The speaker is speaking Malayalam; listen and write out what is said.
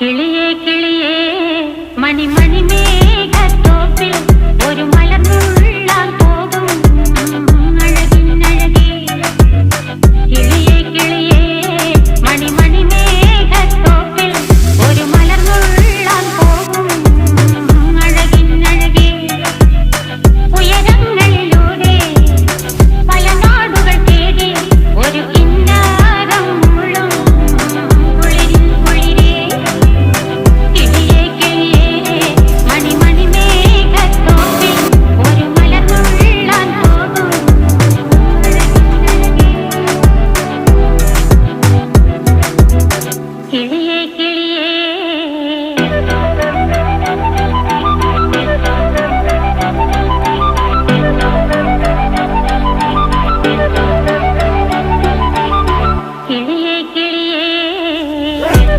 കിളിയേ കിളിയേ മണിമണി മേഘത്തോപ്പിൽ ഒരു മലർന്നുള്ളാൻ പോകും അഴകിനഴകേ. കിളിയേ കിളിയേ മണിമണി മേഘത്തോപ്പിൽ ഒരു മലർന്നുള്ളാൻ പോകും അഴകിനഴകേ. ഉയരങ്ങളിലൂടെ പല നാടുകൾ തേടി ഒരു കിന്നാരം മുള്ളും കുളിരിൻ കുളിരേ. കിളിയേ കിളിയേ മണിമണി മേഘത്തോപ്പിൽ ഒരു മലർന്നുള്ളാൻ പോകും അഴകിനഴകേ. കിളിയേ